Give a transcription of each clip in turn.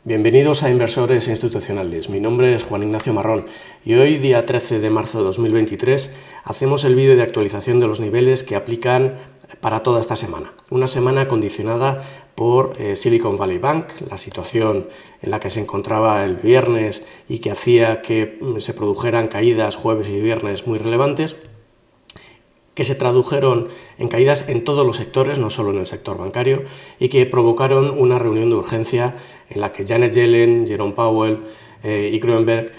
Bienvenidos a Inversores Institucionales. Mi nombre es Juan Ignacio Marrón y hoy, día 13 de marzo de 2023, hacemos el vídeo de actualización de los niveles que aplican para toda esta semana. Una semana condicionada por Silicon Valley Bank, la situación en la que se encontraba el viernes y que hacía que se produjeran caídas jueves y viernes muy relevantes, que se tradujeron en caídas en todos los sectores, no solo en el sector bancario, y que provocaron una reunión de urgencia en la que Janet Yellen, Jerome Powell y Gruenberg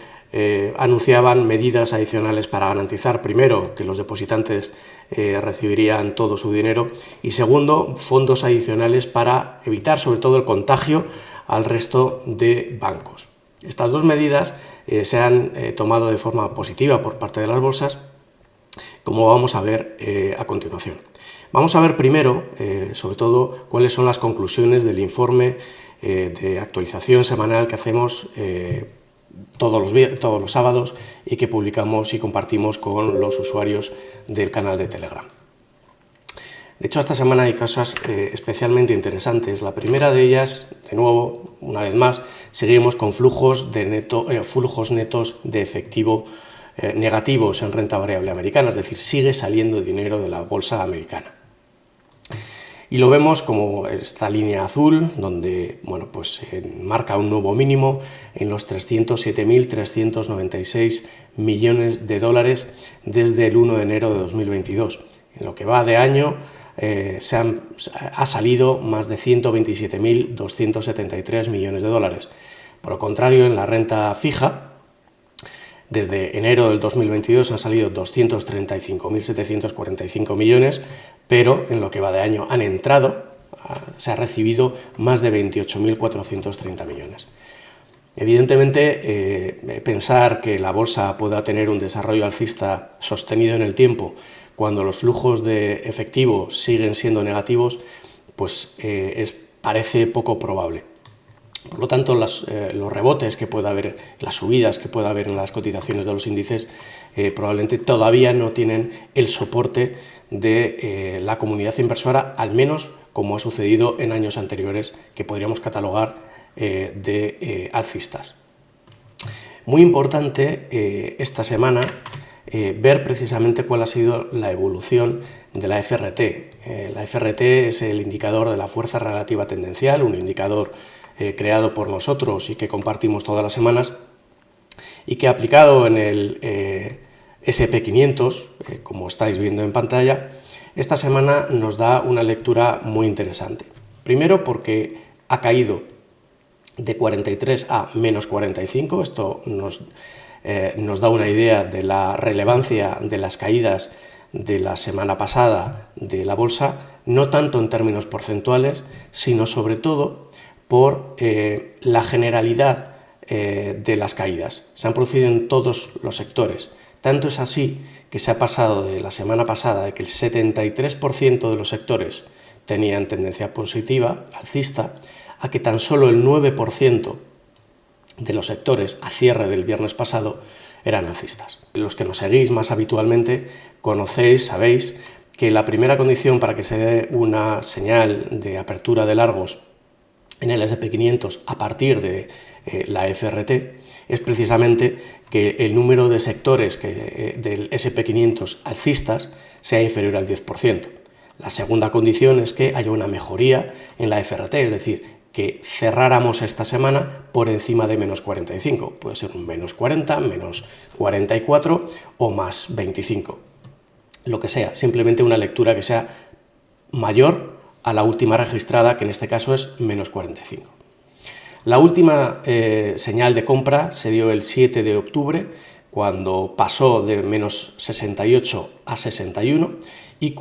anunciaban medidas adicionales para garantizar, primero, que los depositantes recibirían todo su dinero y, segundo, fondos adicionales para evitar sobre todo el contagio al resto de bancos. Estas dos medidas se han tomado de forma positiva por parte de las bolsas, como vamos a ver a continuación. Vamos a ver primero, sobre todo, cuáles son las conclusiones del informe de actualización semanal que hacemos todos los sábados y que publicamos y compartimos con los usuarios del canal de Telegram. De hecho, esta semana hay cosas especialmente interesantes. La primera de ellas, de nuevo, una vez más, seguimos con flujos netos de efectivo negativos en renta variable americana, es decir, sigue saliendo dinero de la bolsa americana. Y lo vemos como esta línea azul, donde marca un nuevo mínimo en los 307.396 millones de dólares desde el 1 de enero de 2022. En lo que va de año ha salido más de 127.273 millones de dólares. Por lo contrario, en la renta fija, desde enero del 2022 han salido 235.745 millones, pero en lo que va de año se ha recibido más de 28.430 millones. Evidentemente, pensar que la bolsa pueda tener un desarrollo alcista sostenido en el tiempo cuando los flujos de efectivo siguen siendo negativos, parece poco probable. Por lo tanto, los rebotes que pueda haber, las subidas que pueda haber en las cotizaciones de los índices, probablemente todavía no tienen el soporte de la comunidad inversora, al menos como ha sucedido en años anteriores, que podríamos catalogar de alcistas. Muy importante esta semana ver precisamente cuál ha sido la evolución de la FRT. La FRT es el indicador de la fuerza relativa tendencial, un indicador creado por nosotros y que compartimos todas las semanas, y que aplicado en el SP500, como estáis viendo en pantalla, esta semana nos da una lectura muy interesante. Primero porque ha caído de 43 a menos 45, esto nos da una idea de la relevancia de las caídas de la semana pasada de la bolsa, no tanto en términos porcentuales, sino sobre todo por la generalidad de las caídas. Se han producido en todos los sectores. Tanto es así que se ha pasado de la semana pasada de que el 73% de los sectores tenían tendencia positiva, alcista, a que tan solo el 9% de los sectores a cierre del viernes pasado eran alcistas. Los que nos seguís más habitualmente sabéis que la primera condición para que se dé una señal de apertura de largos en el SP500 a partir de la FRT es precisamente que el número de sectores del SP500 alcistas sea inferior al 10%. La segunda condición es que haya una mejoría en la FRT, es decir, que cerráramos esta semana por encima de menos 45. Puede ser un menos 40, menos 44 o más 25. Lo que sea, simplemente una lectura que sea mayor a la última registrada, que en este caso es menos 45. La última señal de compra se dio el 7 de octubre, cuando pasó de menos 68 a 61 y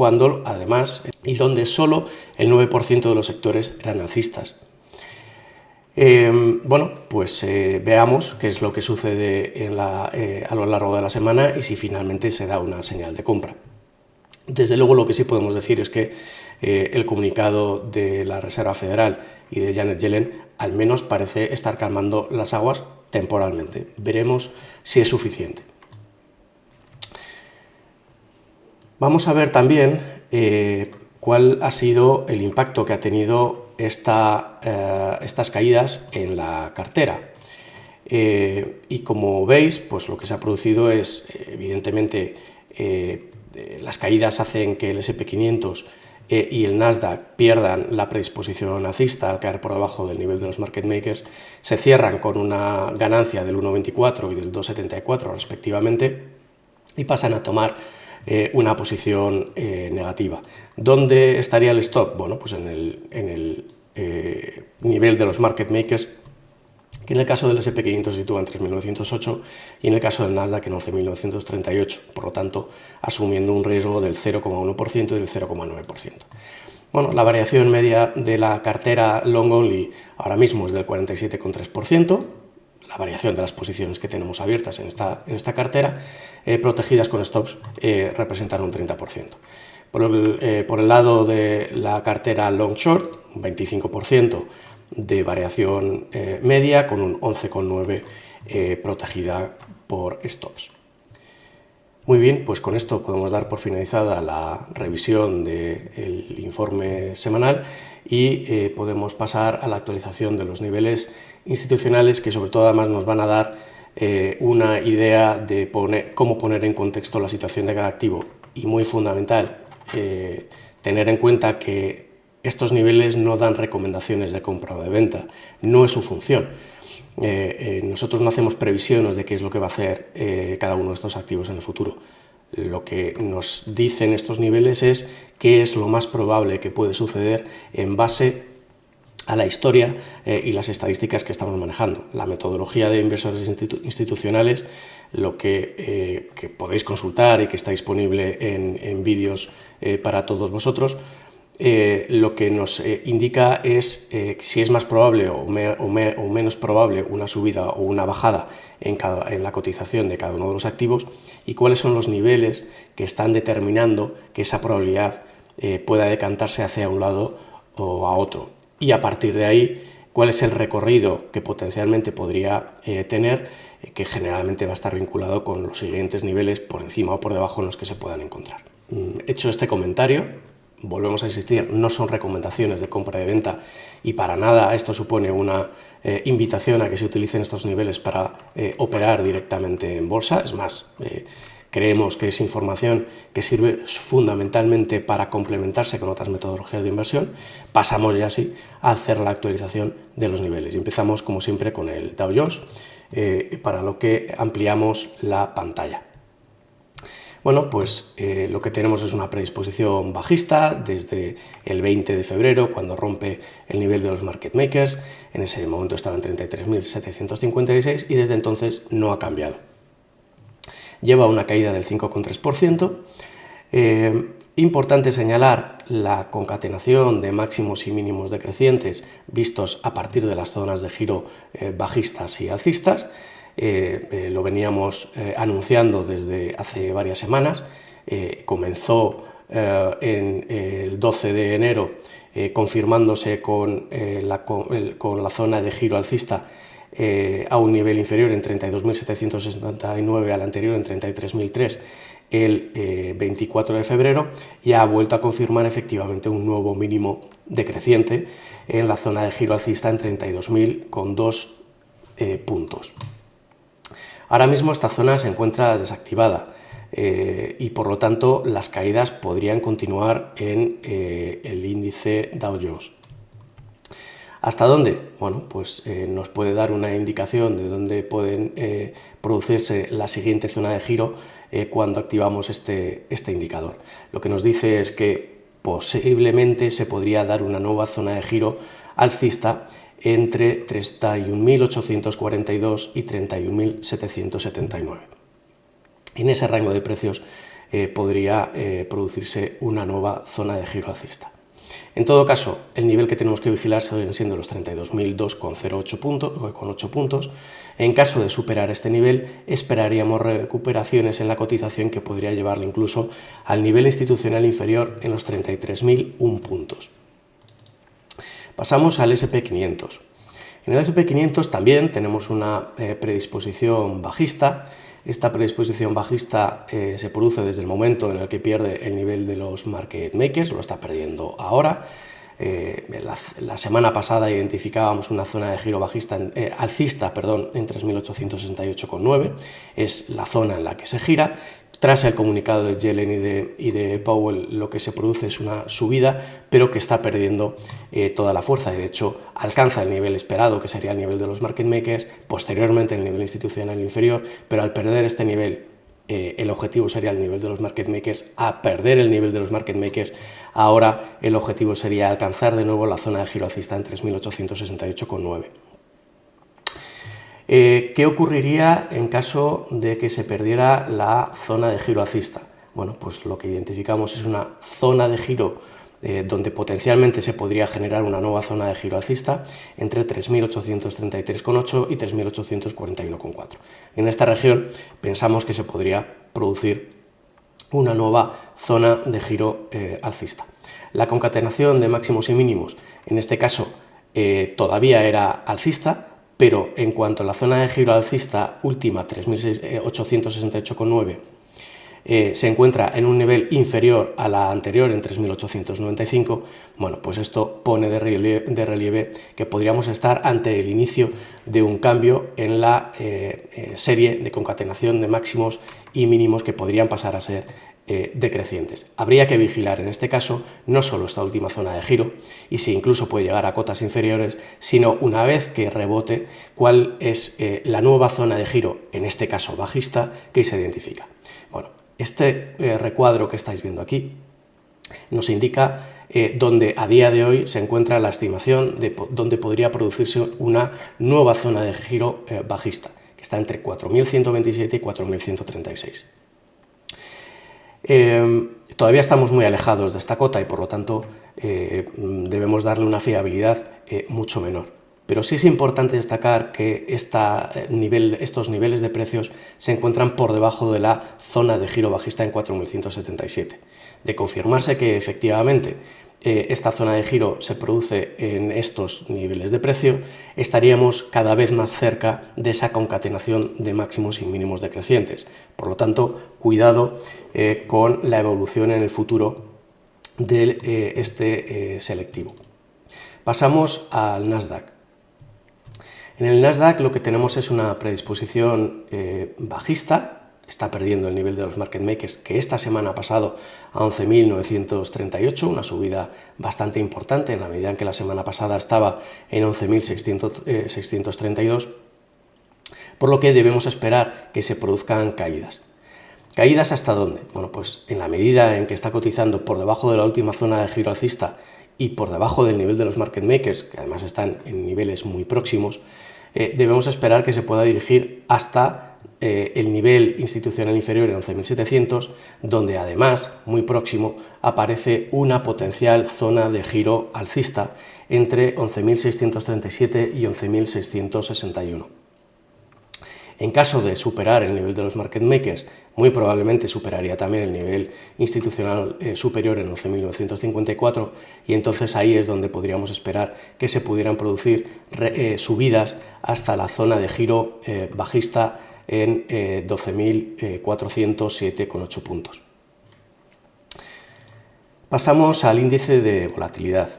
donde solo el 9% de los sectores eran alcistas. Veamos qué es lo que sucede a lo largo de la semana y si finalmente se da una señal de compra. Desde luego, lo que sí podemos decir es que el comunicado de la Reserva Federal y de Janet Yellen al menos parece estar calmando las aguas temporalmente. Veremos si es suficiente. Vamos a ver también cuál ha sido el impacto que ha tenido estas caídas en la cartera. Y como veis, pues lo que se ha producido es, evidentemente, las caídas hacen que el S&P 500 y el Nasdaq pierdan la predisposición alcista al caer por debajo del nivel de los market makers, se cierran con una ganancia del 1,24 y del 2,74 respectivamente y pasan a tomar una posición negativa. ¿Dónde estaría el stop? Bueno, pues en el nivel de los market makers, que en el caso del S&P 500 se sitúa en 3.908 y en el caso del Nasdaq en 11.938, por lo tanto asumiendo un riesgo del 0,1% y del 0,9%. Bueno, la variación media de la cartera long only ahora mismo es del 47,3%, la variación de las posiciones que tenemos abiertas en esta cartera, protegidas con stops, representan un 30%. Por el lado de la cartera long short, un 25% de variación media, con un 11,9% protegida por stops. Muy bien, pues con esto podemos dar por finalizada la revisión del informe semanal y podemos pasar a la actualización de los niveles institucionales, que sobre todo además nos van a dar una idea de cómo poner en contexto la situación de cada activo, y muy fundamental, tener en cuenta que estos niveles no dan recomendaciones de compra o de venta, no es su función. Nosotros no hacemos previsiones de qué es lo que va a hacer cada uno de estos activos en el futuro. Lo que nos dicen estos niveles es qué es lo más probable que puede suceder en base a la historia y las estadísticas que estamos manejando. La metodología de inversores institucionales, lo que podéis consultar y que está disponible en vídeos para todos vosotros, lo que nos indica es si es más probable o menos probable una subida o una bajada en la cotización de cada uno de los activos, y cuáles son los niveles que están determinando que esa probabilidad pueda decantarse hacia un lado o a otro. Y a partir de ahí, cuál es el recorrido que potencialmente podría tener, que generalmente va a estar vinculado con los siguientes niveles por encima o por debajo en los que se puedan encontrar. Hecho este comentario, volvemos a insistir, no son recomendaciones de compra y de venta, y para nada esto supone una invitación a que se utilicen estos niveles para operar directamente en bolsa. Es más, creemos que es información que sirve fundamentalmente para complementarse con otras metodologías de inversión. Pasamos ya así a hacer la actualización de los niveles y empezamos como siempre con el Dow Jones, para lo que ampliamos la pantalla. Bueno, pues lo que tenemos es una predisposición bajista desde el 20 de febrero, cuando rompe el nivel de los market makers. En ese momento estaba en 33.756 y desde entonces no ha cambiado. Lleva una caída del 5,3%. Importante señalar la concatenación de máximos y mínimos decrecientes vistos a partir de las zonas de giro bajistas y alcistas. Lo veníamos anunciando desde hace varias semanas. Comenzó en el 12 de enero confirmándose con la zona de giro alcista a un nivel inferior en 32.779, al anterior en 33.003 el 24 de febrero, y ha vuelto a confirmar efectivamente un nuevo mínimo decreciente en la zona de giro alcista en 32.002 puntos. Ahora mismo esta zona se encuentra desactivada y por lo tanto las caídas podrían continuar en el índice Dow Jones. ¿Hasta dónde? Bueno, pues nos puede dar una indicación de dónde pueden producirse la siguiente zona de giro cuando activamos este indicador. Lo que nos dice es que posiblemente se podría dar una nueva zona de giro alcista entre 31.842 y 31.779. En ese rango de precios podría producirse una nueva zona de giro alcista. En todo caso, el nivel que tenemos que vigilar siguen siendo los 32.002,8 puntos. En caso de superar este nivel, esperaríamos recuperaciones en la cotización que podría llevarle incluso al nivel institucional inferior en los 33.001 puntos. Pasamos al S&P 500. En el S&P 500 también tenemos una predisposición bajista. Esta predisposición bajista se produce desde el momento en el que pierde el nivel de los market makers, lo está perdiendo ahora. La semana pasada identificábamos una zona de giro bajista alcista en 3.868,9, es la zona en la que se gira. Tras el comunicado de Yellen y de Powell, lo que se produce es una subida, pero que está perdiendo toda la fuerza, y de hecho alcanza el nivel esperado, que sería el nivel de los market makers, posteriormente el nivel institucional inferior, pero al perder este nivel, el objetivo sería el nivel de los market makers. A perder el nivel de los market makers, ahora el objetivo sería alcanzar de nuevo la zona de giro alcista en 3.868,9. ¿Qué ocurriría en caso de que se perdiera la zona de giro alcista? Bueno, pues lo que identificamos es una zona de giro donde potencialmente se podría generar una nueva zona de giro alcista entre 3.833,8 y 3.841,4. En esta región pensamos que se podría producir una nueva zona de giro alcista. La concatenación de máximos y mínimos, en este caso, todavía era alcista, pero en cuanto a la zona de giro alcista última, 3.868,9, se encuentra en un nivel inferior a la anterior en 3.895, bueno, pues esto pone de relieve que podríamos estar ante el inicio de un cambio en la serie de concatenación de máximos y mínimos, que podrían pasar a ser decrecientes. Habría que vigilar en este caso no solo esta última zona de giro, y si incluso puede llegar a cotas inferiores, sino una vez que rebote, cuál es la nueva zona de giro, en este caso bajista, que se identifica. Bueno, este recuadro que estáis viendo aquí nos indica donde a día de hoy se encuentra la estimación de donde podría producirse una nueva zona de giro bajista, que está entre 4.127 y 4.136. Todavía estamos muy alejados de esta cota y por lo tanto debemos darle una fiabilidad mucho menor. Pero sí es importante destacar que estos niveles de precios se encuentran por debajo de la zona de giro bajista en 4.177. De confirmarse que efectivamente esta zona de giro se produce en estos niveles de precio, estaríamos cada vez más cerca de esa concatenación de máximos y mínimos decrecientes. Por lo tanto, cuidado con la evolución en el futuro de este selectivo. Pasamos al Nasdaq. En el Nasdaq lo que tenemos es una predisposición bajista. Está perdiendo el nivel de los market makers, que esta semana ha pasado a 11.938, una subida bastante importante en la medida en que la semana pasada estaba en 11.632, por lo que debemos esperar que se produzcan caídas. ¿Caídas hasta dónde? Bueno, pues en la medida en que está cotizando por debajo de la última zona de giro alcista y por debajo del nivel de los market makers, que además están en niveles muy próximos, debemos esperar que se pueda dirigir hasta el nivel institucional inferior en 11.700, donde además, muy próximo, aparece una potencial zona de giro alcista entre 11.637 y 11.661. En caso de superar el nivel de los market makers, muy probablemente superaría también el nivel institucional superior en 11.954, y entonces ahí es donde podríamos esperar que se pudieran producir subidas hasta la zona de giro bajista en 12.407,8 puntos. Pasamos al índice de volatilidad.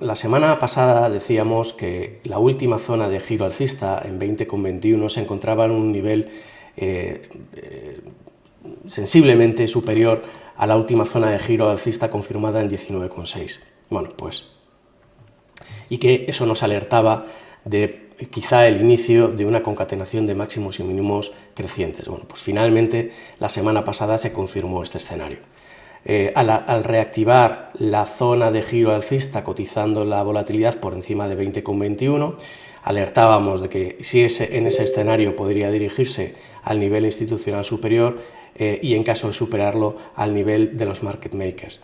La semana pasada decíamos que la última zona de giro alcista en 20,21 se encontraba en un nivel sensiblemente superior a la última zona de giro alcista confirmada en 19,6. Bueno, pues, y que eso nos alertaba de quizá el inicio de una concatenación de máximos y mínimos crecientes. Bueno, pues finalmente la semana pasada se confirmó este escenario. Al reactivar la zona de giro alcista cotizando la volatilidad por encima de 20,21, alertábamos de que si en ese escenario podría dirigirse al nivel institucional superior y en caso de superarlo al nivel de los market makers.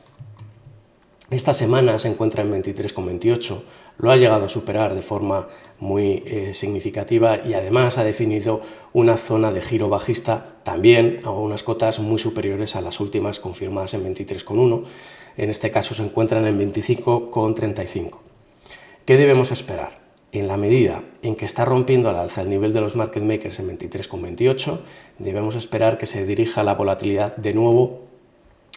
Esta semana se encuentra en 23,28, lo ha llegado a superar de forma muy significativa y además ha definido una zona de giro bajista también a unas cotas muy superiores a las últimas confirmadas en 23,1. En este caso se encuentran en 25,35. ¿Qué debemos esperar? En la medida en que está rompiendo al alza el nivel de los market makers en 23,28, debemos esperar que se dirija la volatilidad de nuevo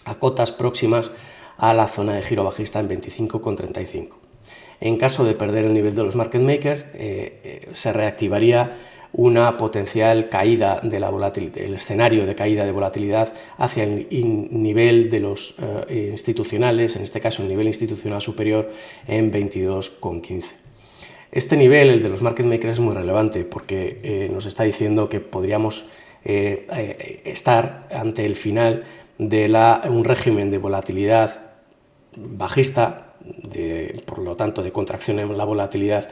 a cotas próximas a la zona de giro bajista en 25,35. En caso de perder el nivel de los market makers, se reactivaría una potencial caída de la volatilidad, el escenario de caída de volatilidad hacia el nivel de los institucionales, en este caso el nivel institucional superior en 22,15. Este nivel, el de los market makers, es muy relevante porque nos está diciendo que podríamos estar ante el final de un régimen de volatilidad bajista, por lo tanto de contracción en la volatilidad,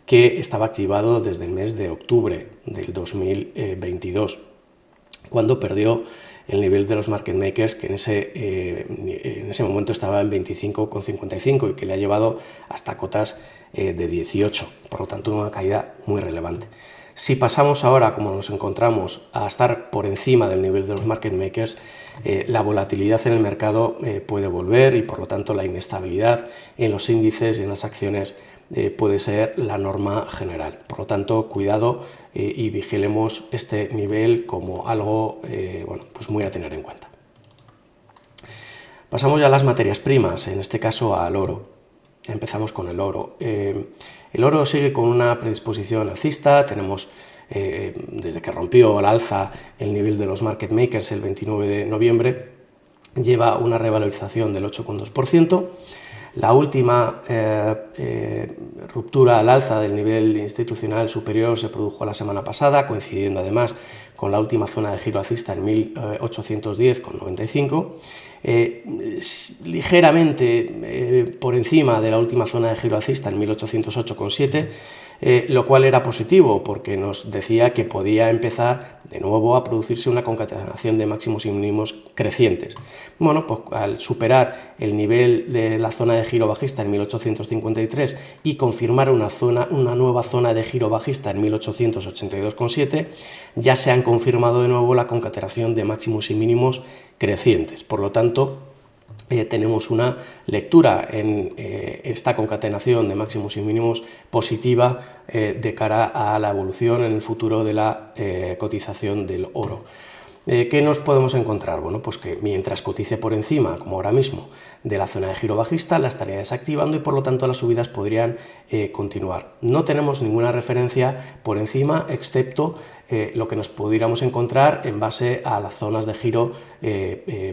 que estaba activado desde el mes de octubre del 2022, cuando perdió el nivel de los market makers, que en ese momento estaba en 25,55 y que le ha llevado hasta cotas de 18, por lo tanto una caída muy relevante. Si pasamos ahora, como nos encontramos, a estar por encima del nivel de los market makers, la volatilidad en el mercado puede volver y por lo tanto la inestabilidad en los índices y en las acciones puede ser la norma general. Por lo tanto, cuidado y vigilemos este nivel como algo pues muy a tener en cuenta. Pasamos ya a las materias primas, en este caso al oro. Empezamos con el oro. El oro sigue con una predisposición alcista. Tenemos, desde que rompió al alza el nivel de los market makers el 29 de noviembre, lleva una revalorización del 8,2%. La última ruptura al alza del nivel institucional superior se produjo la semana pasada, coincidiendo además con la última zona de giro alcista en 1810,95, ligeramente por encima de la última zona de giro alcista en 1808,7, lo cual era positivo porque nos decía que podía empezar de nuevo a producirse una concatenación de máximos y mínimos crecientes. Bueno, pues al superar el nivel de la zona de giro bajista en 1853 y confirmar una nueva zona de giro bajista en 1882,7, ya se han confirmado de nuevo la concatenación de máximos y mínimos crecientes. Por lo tanto, tenemos una lectura en esta concatenación de máximos y mínimos positiva de cara a la evolución en el futuro de la cotización del oro. ¿Qué nos podemos encontrar? Bueno, pues que mientras cotice por encima, como ahora mismo, de la zona de giro bajista, la estaría desactivando y por lo tanto las subidas podrían continuar. No tenemos ninguna referencia por encima, excepto lo que nos pudiéramos encontrar en base a las zonas de giro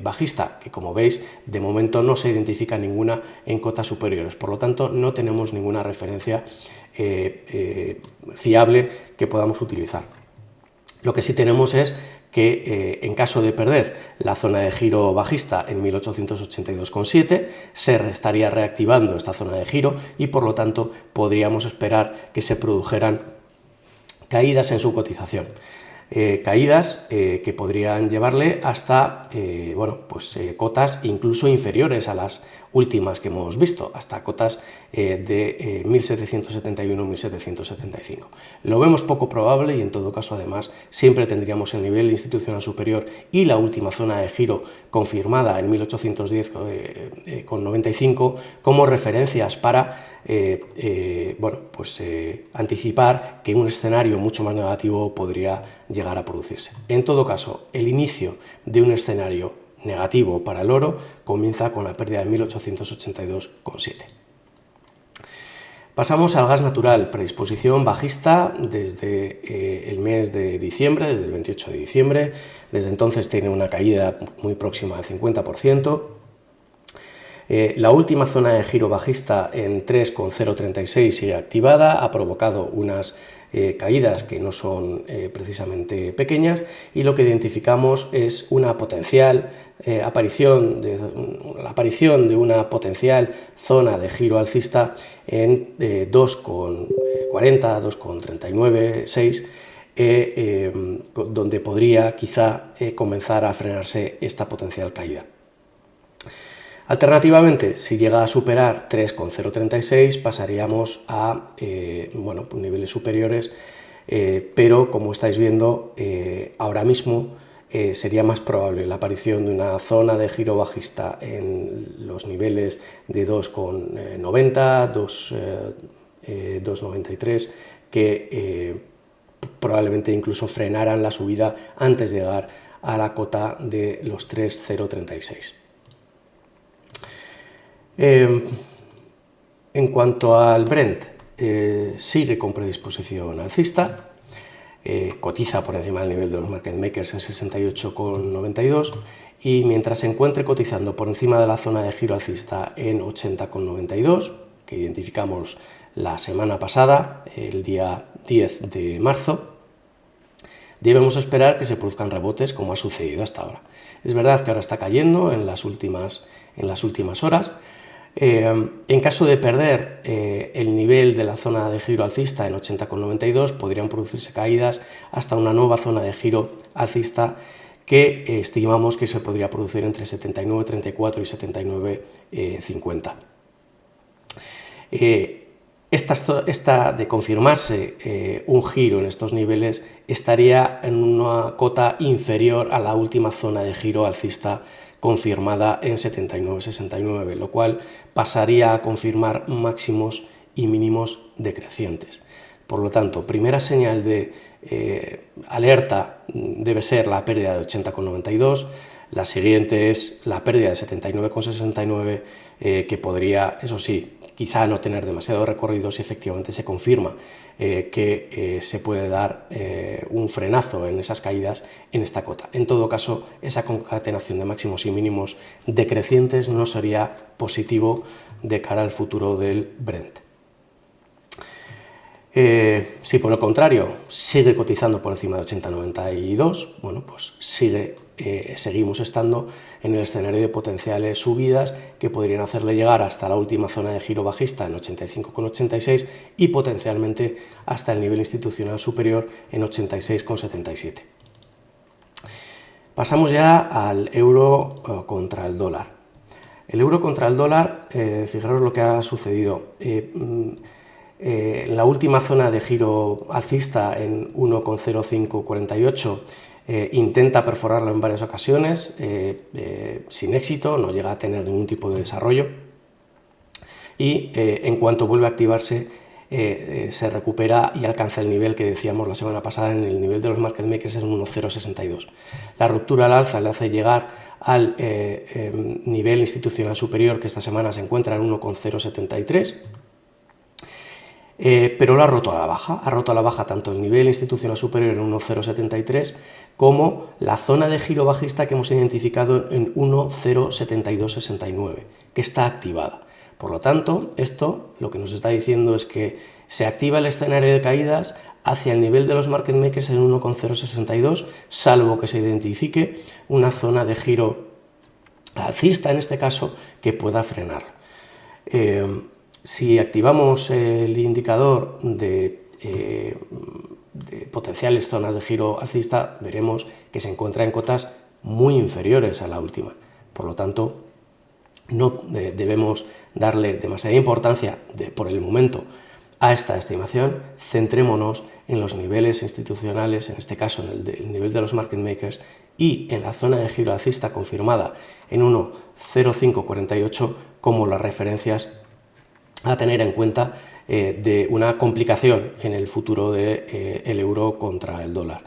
bajista, que como veis, de momento no se identifica ninguna en cotas superiores. Por lo tanto, no tenemos ninguna referencia fiable que podamos utilizar. Lo que sí tenemos es que en caso de perder la zona de giro bajista en 1882,7, se estaría reactivando esta zona de giro y por lo tanto podríamos esperar que se produjeran caídas en su cotización. Caídas que podrían llevarle hasta cotas incluso inferiores a las últimas que hemos visto, hasta cotas de 1771-1775. Lo vemos poco probable y en todo caso además siempre tendríamos el nivel institucional superior y la última zona de giro confirmada en 1810,95 como referencias para anticipar que un escenario mucho más negativo podría llegar a producirse. En todo caso, el inicio de un escenario negativo para el oro comienza con la pérdida de 1882,7. Pasamos al gas natural, predisposición bajista desde el mes de diciembre, desde el 28 de diciembre. Desde entonces tiene una caída muy próxima al 50%. La última zona de giro bajista en 3,036 sigue activada, ha provocado unas caídas que no son precisamente pequeñas y lo que identificamos es una potencial aparición de una potencial zona de giro alcista en 2,40, 2,39, 6, donde podría quizá comenzar a frenarse esta potencial caída. Alternativamente, si llega a superar 3,036 pasaríamos a niveles superiores, pero como estáis viendo ahora mismo sería más probable la aparición de una zona de giro bajista en los niveles de 2,90, 2,93 que probablemente incluso frenaran la subida antes de llegar a la cota de los 3,036. En cuanto al Brent, sigue con predisposición alcista, cotiza por encima del nivel de los market makers en 68,92 y mientras se encuentre cotizando por encima de la zona de giro alcista en 80,92, que identificamos la semana pasada, el día 10 de marzo, debemos esperar que se produzcan rebotes como ha sucedido hasta ahora. Es verdad que ahora está cayendo en las últimas horas. En caso de perder el nivel de la zona de giro alcista en 80,92, podrían producirse caídas hasta una nueva zona de giro alcista que estimamos que se podría producir entre 79,34 y 79,50. Esta de confirmarse un giro en estos niveles estaría en una cota inferior a la última zona de giro alcista confirmada en 79,69, lo cual pasaría a confirmar máximos y mínimos decrecientes. Por lo tanto, primera señal de alerta debe ser la pérdida de 80,92, la siguiente es la pérdida de 79,69, que podría, eso sí, quizá no tener demasiado recorrido si efectivamente se confirma que se puede dar un frenazo en esas caídas en esta cota. En todo caso, esa concatenación de máximos y mínimos decrecientes no sería positivo de cara al futuro del Brent. Si por el contrario sigue cotizando por encima de 80,92, bueno, pues seguimos estando en el escenario de potenciales subidas que podrían hacerle llegar hasta la última zona de giro bajista en 85,86 y potencialmente hasta el nivel institucional superior en 86,77. Pasamos ya al euro contra el dólar. El euro contra el dólar, fijaros lo que ha sucedido. La última zona de giro alcista en 1,0548 intenta perforarlo en varias ocasiones sin éxito, no llega a tener ningún tipo de desarrollo y en cuanto vuelve a activarse se recupera y alcanza el nivel que decíamos la semana pasada, en el nivel de los market makers en 1,062. La ruptura al alza le hace llegar al nivel institucional superior, que esta semana se encuentra en 1,073. Pero lo ha roto a la baja tanto el nivel institucional superior en 1,073 como la zona de giro bajista que hemos identificado en 1,07269, que está activada. Por lo tanto, esto lo que nos está diciendo es que se activa el escenario de caídas hacia el nivel de los market makers en 1,062, salvo que se identifique una zona de giro alcista, en este caso, que pueda frenarlo. Si activamos el indicador de potenciales zonas de giro alcista, veremos que se encuentra en cotas muy inferiores a la última. Por lo tanto, no debemos darle demasiada importancia por el momento a esta estimación. Centrémonos en los niveles institucionales, en este caso en el nivel de los market makers y en la zona de giro alcista confirmada en 1,0548 como las referencias a tener en cuenta de una complicación en el futuro del euro contra el dólar.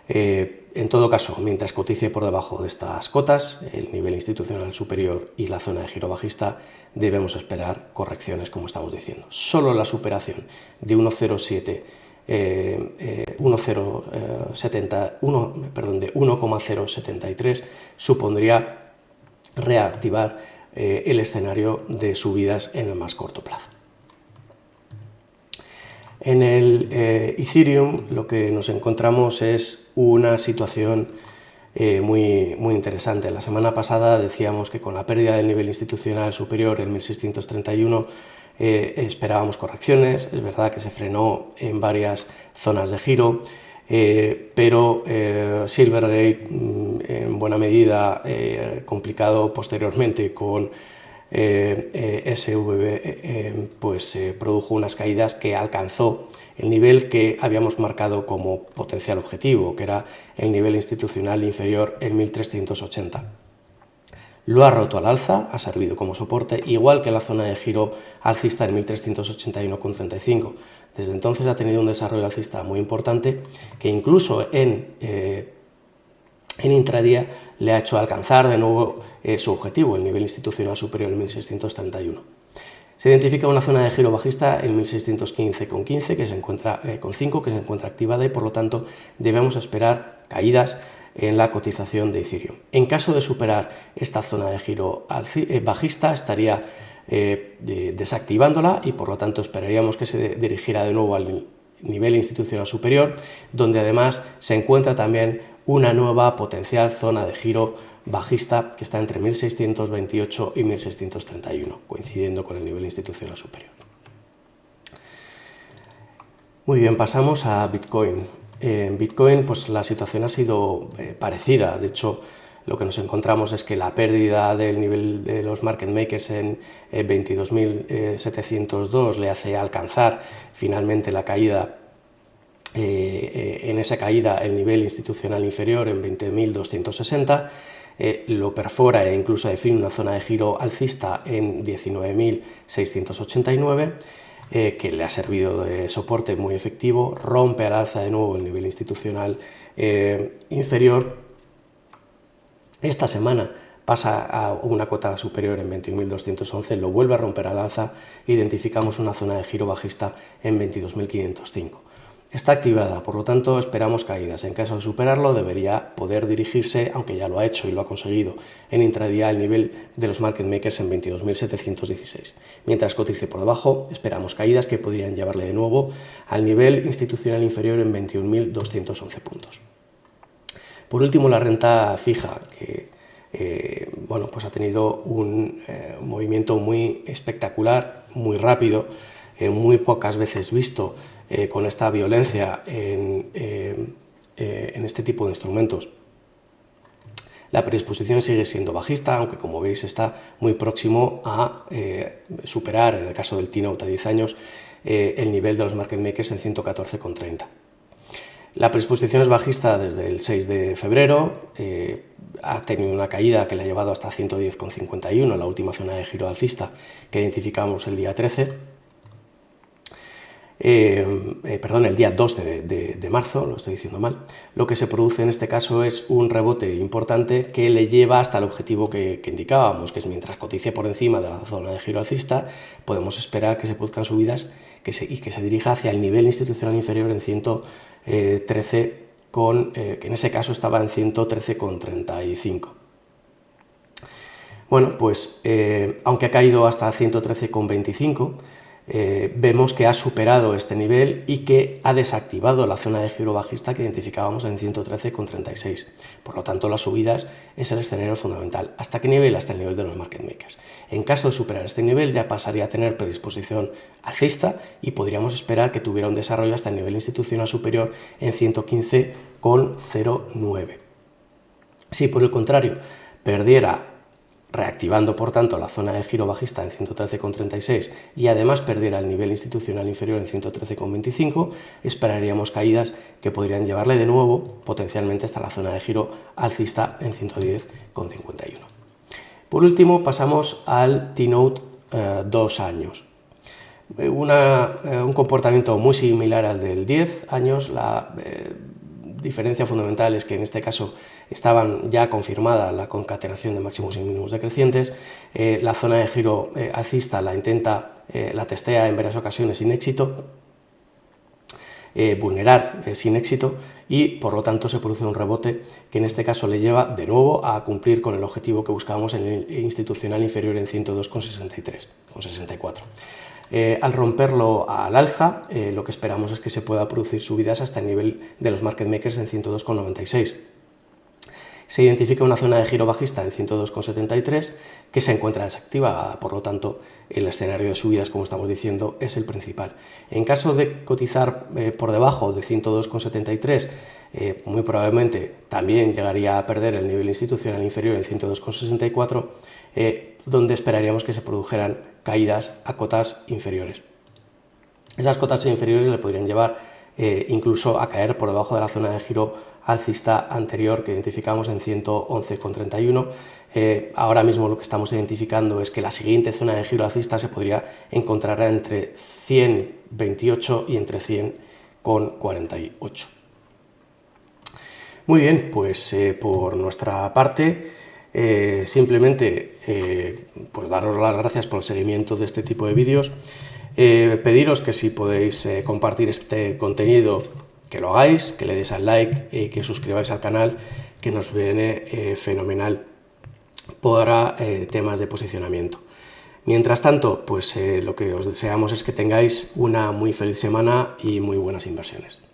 En todo caso, mientras cotice por debajo de estas cotas, el nivel institucional superior y la zona de giro bajista, debemos esperar correcciones, como estamos diciendo. Solo la superación de 1,073 supondría reactivar el escenario de subidas en el más corto plazo. En el Ethereum lo que nos encontramos es una situación muy interesante. La semana pasada decíamos que con la pérdida del nivel institucional superior en 1631 esperábamos correcciones. Es verdad que se frenó en varias zonas de giro, pero Silvergate en buena medida complicado posteriormente con SVB, pues produjo unas caídas que alcanzó el nivel que habíamos marcado como potencial objetivo, que era el nivel institucional inferior en 1380. Lo ha roto al alza, ha servido como soporte, igual que la zona de giro alcista en 1381,35. Desde entonces ha tenido un desarrollo alcista muy importante, que incluso en en intradía le ha hecho alcanzar de nuevo su objetivo, el nivel institucional superior en 1631. Se identifica una zona de giro bajista en 1615,15 que se encuentra con 5 que se encuentra activada y por lo tanto debemos esperar caídas en la cotización de Ethereum. En caso de superar esta zona de giro bajista estaría desactivándola y por lo tanto esperaríamos que se dirigiera de nuevo al nivel institucional superior, donde además se encuentra también una nueva potencial zona de giro bajista que está entre 1628 y 1631, coincidiendo con el nivel institucional superior. Muy bien, pasamos a Bitcoin. En Bitcoin pues la situación ha sido parecida. De hecho, lo que nos encontramos es que la pérdida del nivel de los market makers en 22.702 le hace alcanzar finalmente la caída, en esa caída el nivel institucional inferior en 20.260, lo perfora e incluso define una zona de giro alcista en 19.689, que le ha servido de soporte muy efectivo, rompe al alza de nuevo el nivel institucional inferior. Esta semana pasa a una cota superior en 21.211, lo vuelve a romper al alza, identificamos una zona de giro bajista en 22.505. Está activada, por lo tanto esperamos caídas. En caso de superarlo debería poder dirigirse, aunque ya lo ha hecho y lo ha conseguido en intradía, al nivel de los market makers en 22.716. Mientras cotice por debajo esperamos caídas que podrían llevarle de nuevo al nivel institucional inferior en 21.211 puntos. Por último, la renta fija, que bueno, pues ha tenido un movimiento muy espectacular, muy rápido, muy pocas veces visto, con esta violencia en este tipo de instrumentos. La predisposición sigue siendo bajista, aunque como veis está muy próximo a superar, en el caso del T-Note a 10 años, el nivel de los market makers en 114,30. La predisposición es bajista desde el 6 de febrero, ha tenido una caída que le ha llevado hasta 110,51, la última zona de giro alcista que identificamos el día 13. El día 2 de marzo, lo estoy diciendo mal. Lo que se produce en este caso es un rebote importante que le lleva hasta el objetivo que indicábamos, que es mientras cotice por encima de la zona de giro alcista, podemos esperar que se produzcan subidas y que se dirija hacia el nivel institucional inferior en 113, que en ese caso estaba en 113,35. Bueno, pues aunque ha caído hasta 113,25, vemos que ha superado este nivel y que ha desactivado la zona de giro bajista que identificábamos en 113,36. Por lo tanto, las subidas es el escenario fundamental. ¿Hasta qué nivel? Hasta el nivel de los market makers. En caso de superar este nivel, ya pasaría a tener predisposición alcista y podríamos esperar que tuviera un desarrollo hasta el nivel institucional superior en 115,09. Si por el contrario perdiera, reactivando por tanto la zona de giro bajista en 113,36 y además perdiera el nivel institucional inferior en 113,25, esperaríamos caídas que podrían llevarle de nuevo potencialmente hasta la zona de giro alcista en 110,51. Por último pasamos al T-Note 2 años. Un comportamiento muy similar al del 10 años. La diferencia fundamental es que en este caso estaban ya confirmada la concatenación de máximos y mínimos decrecientes. La zona de giro alcista la testea en varias ocasiones sin éxito, vulnerar sin éxito, y por lo tanto se produce un rebote que en este caso le lleva de nuevo a cumplir con el objetivo que buscábamos en el institucional inferior en 102,64. Al romperlo al alza, lo que esperamos es que se pueda producir subidas hasta el nivel de los market makers en 102,96. Se identifica una zona de giro bajista en 102,73 que se encuentra desactivada, por lo tanto el escenario de subidas, como estamos diciendo, es el principal. En caso de cotizar por debajo de 102,73, muy probablemente también llegaría a perder el nivel institucional inferior en 102,64, donde esperaríamos que se produjeran caídas a cotas inferiores. Esas cotas inferiores le podrían llevar incluso a caer por debajo de la zona de giro alcista anterior que identificamos en 111,31. Ahora mismo lo que estamos identificando es que la siguiente zona de giro alcista se podría encontrar entre 100,28 y entre 100,48. Muy bien, pues por nuestra parte, simplemente pues daros las gracias por el seguimiento de este tipo de vídeos, pediros que si podéis compartir este contenido, que lo hagáis, que le deis al like y que os suscribáis al canal, que nos viene fenomenal para temas de posicionamiento. Mientras tanto, pues lo que os deseamos es que tengáis una muy feliz semana y muy buenas inversiones.